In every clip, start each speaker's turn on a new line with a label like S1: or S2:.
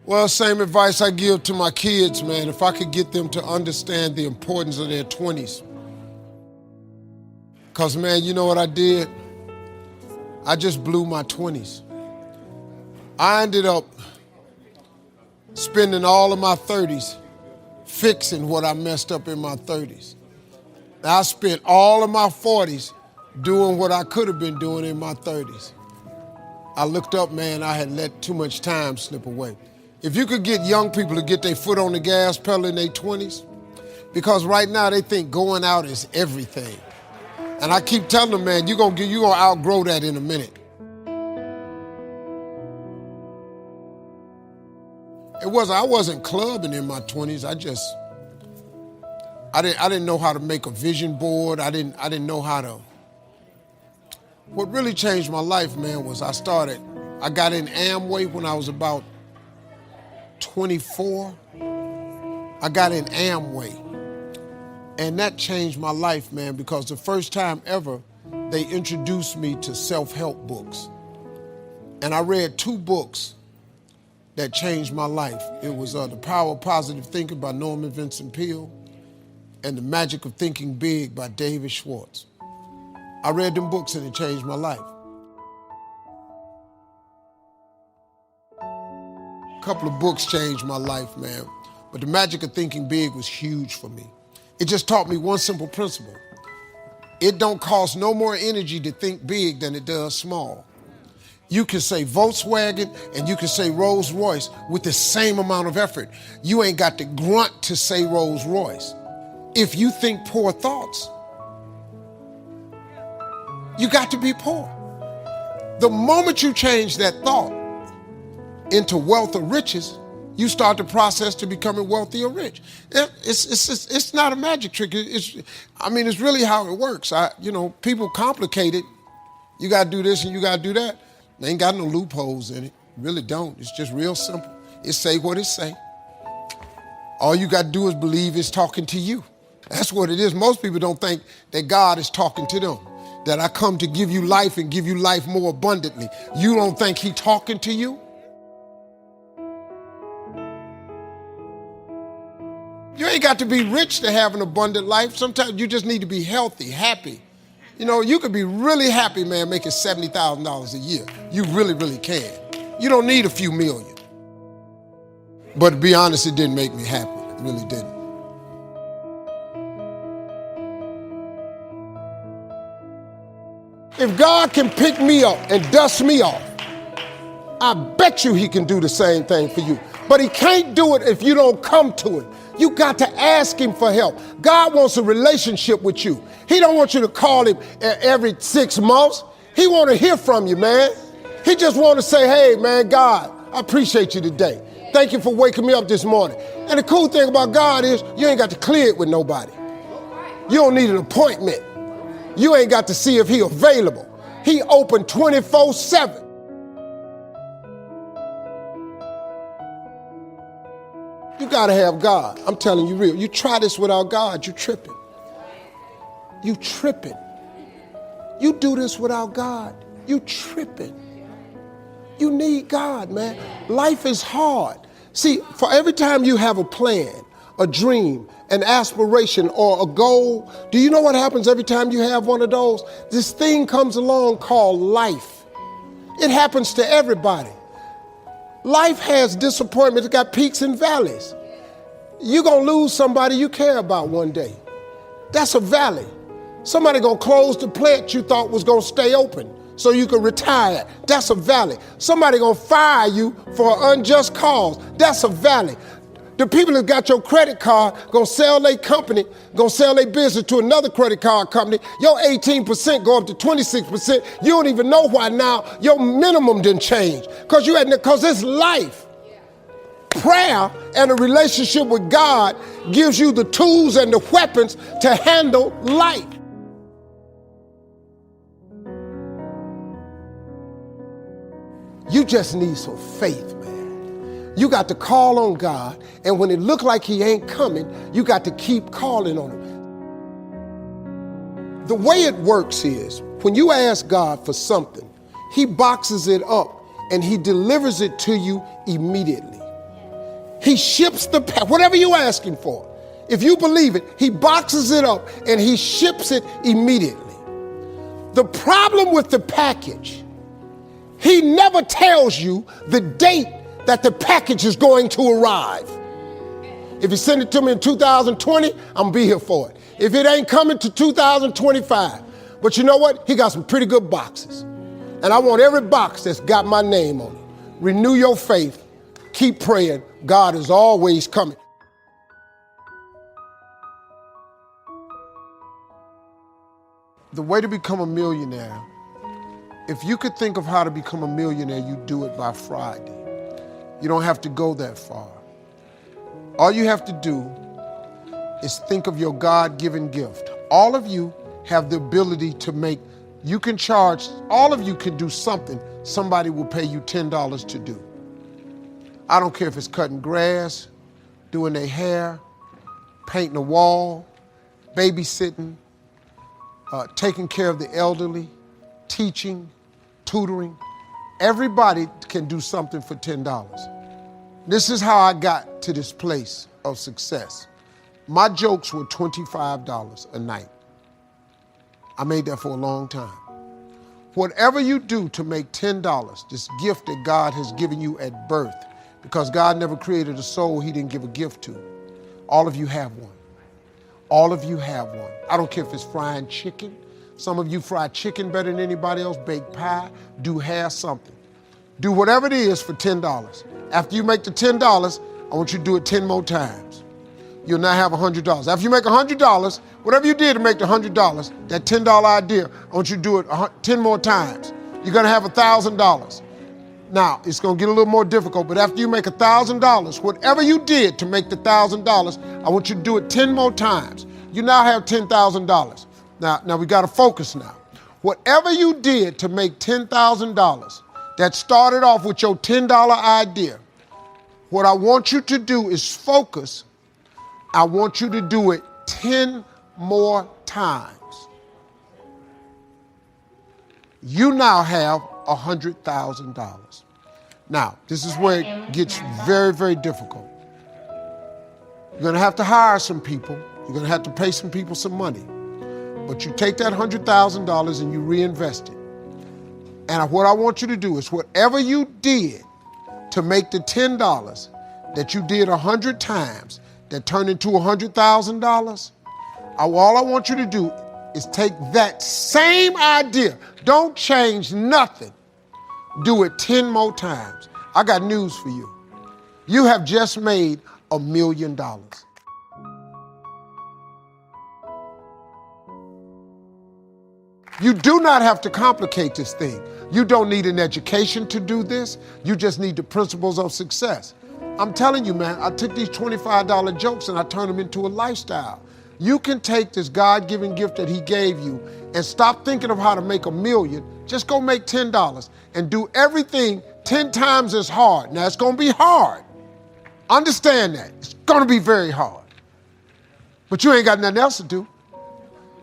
S1: Well, same advice I give to my kids, man. If I could get them to understand the importance of their 20s. Because, man, you know what I did? I just blew my 20s. I ended up spending all of my 30s fixing what I messed up in my 30s. I spent all of my 40s doing what I could have been doing in my 30s. I looked up, man, I had let too much time slip away. If you could get young people to get their foot on the gas pedal in their 20s, because right now they think going out is everything. And I keep telling them, man, you're gonna outgrow that in a minute. I wasn't clubbing in my 20s. I didn't know how to make a vision board. I didn't know how to. What really changed my life, man, was I got in Amway when I was about 24. I got in Amway. And that changed my life, man, because the first time ever, they introduced me to self-help books. And I read 2 books that changed my life. It was The Power of Positive Thinking by Norman Vincent Peale and The Magic of Thinking Big by David Schwartz. I read them books and it changed my life. A couple of books changed my life, man. But The Magic of Thinking Big was huge for me. It just taught me one simple principle. It don't cost no more energy to think big than it does small. You can say Volkswagen and you can say Rolls Royce with the same amount of effort. You ain't got to grunt to say Rolls Royce. If you think poor thoughts, you got to be poor. The moment you change that thought into wealth or riches, you start the process to becoming wealthy or rich. It's not a magic trick. It's really how it works. People complicate it. You got to do this and you got to do that. They ain't got no loopholes in it. Really don't. It's just real simple. It say what it say. All you got to do is believe it's talking to you. That's what it is. Most people don't think that God is talking to them, that I come to give you life and give you life more abundantly. You don't think He talking to you? You ain't got to be rich to have an abundant life. Sometimes you just need to be healthy, happy. You could be really happy, man, making $70,000 a year. You really, really can. You don't need a few million. But to be honest, it didn't make me happy. It really didn't. If God can pick me up and dust me off, I bet you He can do the same thing for you. But He can't do it if you don't come to Him. You got to ask Him for help. God wants a relationship with you. He don't want you to call Him every 6 months. He want to hear from you, man. He just want to say, hey, man, God, I appreciate you today. Thank you for waking me up this morning. And the cool thing about God is you ain't got to clear it with nobody. You don't need an appointment. You ain't got to see if He available. He open 24/7. You got to have God. I'm telling you real. You try this without God, you tripping. You tripping. You do this without God, you tripping. You need God, man. Life is hard. See, for every time you have a plan, a dream, an aspiration, or a goal, do you know what happens every time you have one of those? This thing comes along called life. It happens to everybody. Life has disappointment. It's got peaks and valleys. You're going to lose somebody you care about one day. That's a valley. Somebody going to close the plant you thought was going to stay open so you could retire. That's a valley. Somebody going to fire you for an unjust cause. That's a valley. The people that got your credit card going to sell their company, going to sell their business to another credit card company. Your 18% go up to 26%. You don't even know why now your minimum didn't change because it's life. Prayer and a relationship with God gives you the tools and the weapons to handle life. You just need some faith, man. You got to call on God, and when it look like He ain't coming, you got to keep calling on Him. The way it works is, when you ask God for something, He boxes it up and He delivers it to you immediately. He ships the whatever you're asking for. If you believe it, he boxes it up and he ships it immediately. The problem with the package, he never tells you the date that the package is going to arrive. If you send it to me in 2020, I'm gonna be here for it. If it ain't coming to 2025, but you know what? He got some pretty good boxes. And I want every box that's got my name on it. Renew your faith. Keep praying. God is always coming. The way to become a millionaire, if you could think of how to become a millionaire, you do it by Friday. You don't have to go that far. All you have to do is think of your God-given gift. All of you have the ability to make, you can charge, all of you can do something somebody will pay you $10 to do. I don't care if it's cutting grass, doing their hair, painting a wall, babysitting, taking care of the elderly, teaching, tutoring. Everybody can do something for $10. This is how I got to this place of success. My jokes were $25 a night. I made that for a long time. Whatever you do to make $10, this gift that God has given you at birth, because God never created a soul he didn't give a gift to. All of you have one. All of you have one. I don't care if it's frying chicken. Some of you fry chicken better than anybody else, bake pie, do hair, something. Do whatever it is for $10. After you make the $10, I want you to do it 10 more times. You'll now have $100. After you make $100, whatever you did to make the $100, that $10 idea, I want you to do it 10 more times. You're gonna have $1,000. Now, it's gonna get a little more difficult, but after you make $1,000, whatever you did to make the $1,000, I want you to do it 10 more times. You now have $10,000. Now we gotta focus now. Whatever you did to make $10,000, that started off with your $10 idea, what I want you to do is focus. I want you to do it 10 more times. You now have $100,000. Now, this is where it gets very, very difficult. You're gonna have to hire some people. You're gonna have to pay some people some money. But you take that $100,000 and you reinvest it. And what I want you to do is whatever you did to make the $10 that you did 100 times, that turned into $100,000, all I want you to do is take that same idea. Don't change nothing. Do it 10 more times. I got news for you. You have just made $1 million. You do not have to complicate this thing. You don't need an education to do this. You just need the principles of success. I'm telling you, man, I took these $25 jokes and I turned them into a lifestyle. You can take this God-given gift that he gave you and stop thinking of how to make $1 million. Just go make $10 and do everything 10 times as hard. Now, it's gonna be hard. Understand that. It's gonna be very hard. But you ain't got nothing else to do.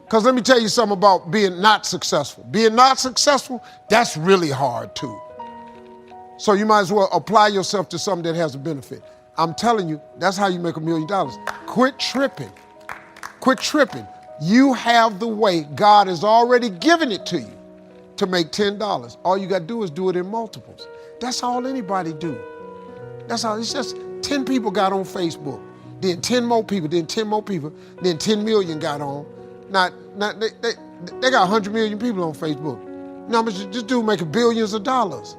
S1: Because let me tell you something about being not successful. Being not successful, that's really hard too. So you might as well apply yourself to something that has a benefit. I'm telling you, that's how you make $1 million. Quit tripping. Quit tripping. You have the way. God has already given it to you to make $10. All you got to do is do it in multiples. That's all anybody do. That's all. It's just 10 people got on Facebook, then 10 more people, then 10 more people, then 10 million got on. Now they got 100 million people on Facebook. Now, this dude making billions of dollars.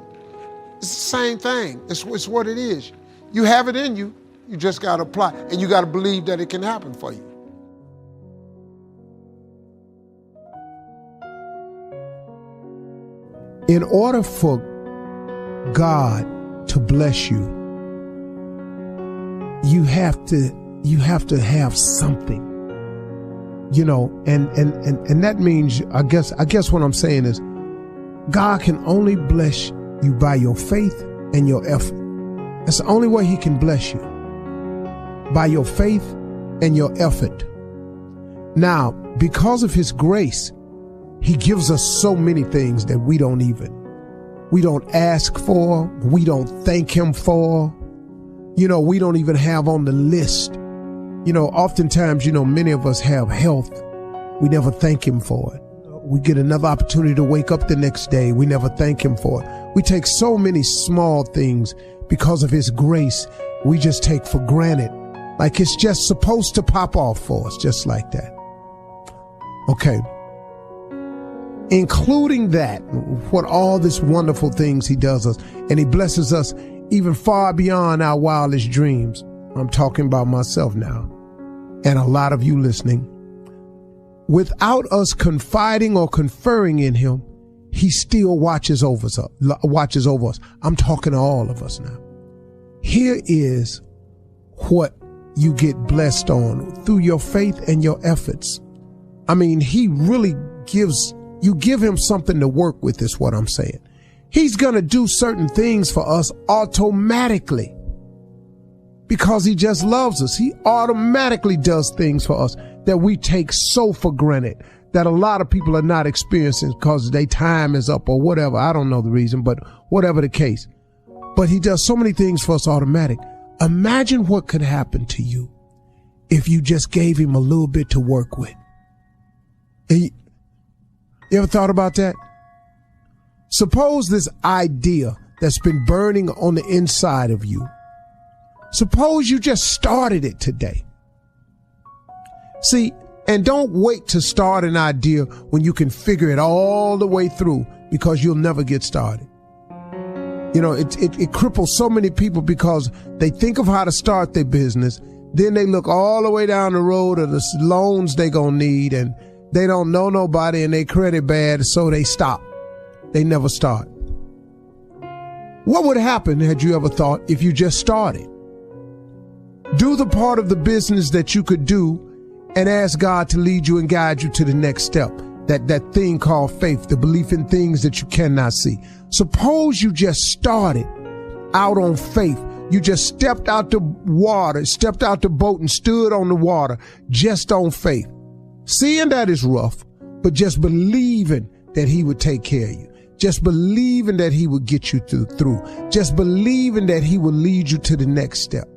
S1: It's the same thing. It's what it is. You have it in you. You just got to apply. And you got to believe that it can happen for you. In order for God to bless you, you have to have something. You know, and that means, I guess what I'm saying is, God can only bless you by your faith and your effort. That's the only way he can bless you. By your faith and your effort. Now, because of his grace, he gives us so many things that we don't ask for, we don't thank him for. we don't even have on the list. Oftentimes, many of us have health. We never thank him for it. We get another opportunity to wake up the next day. We never thank him for it. We take so many small things because of his grace. We just take for granted. Like it's just supposed to pop off for us, just like that. Okay. Including that, what all these wonderful things he does us, and he blesses us even far beyond our wildest dreams. I'm talking about myself now, and a lot of you listening. Without us confiding or conferring in him, he still watches over us. I'm talking to all of us now. Here is what you get blessed on through your faith and your efforts. I mean, he really you give him something to work with, is what I'm saying. He's going to do certain things for us automatically because he just loves us. He automatically does things for us that we take so for granted, that a lot of people are not experiencing because their time is up or whatever. I don't know the reason, but whatever the case. But he does so many things for us automatic. Imagine what could happen to you if you just gave him a little bit to work with. You ever thought about that? Suppose this idea that's been burning on the inside of you, suppose you just started it today. See, and don't wait to start an idea when you can figure it all the way through, because you'll never get started. It cripples so many people because they think of how to start their business. Then they look all the way down the road of the loans they gonna need, and they don't know nobody and they credit bad, so they stop. They never start. What would happen, had you ever thought, if you just started? Do the part of the business that you could do and ask God to lead you and guide you to the next step. That thing called faith, the belief in things that you cannot see. Suppose you just started out on faith. You just stepped out the water, stepped out the boat and stood on the water just on faith. Seeing that is rough, but just believing that he would take care of you. Just believing that he would get you through. Just believing that he will lead you to the next step.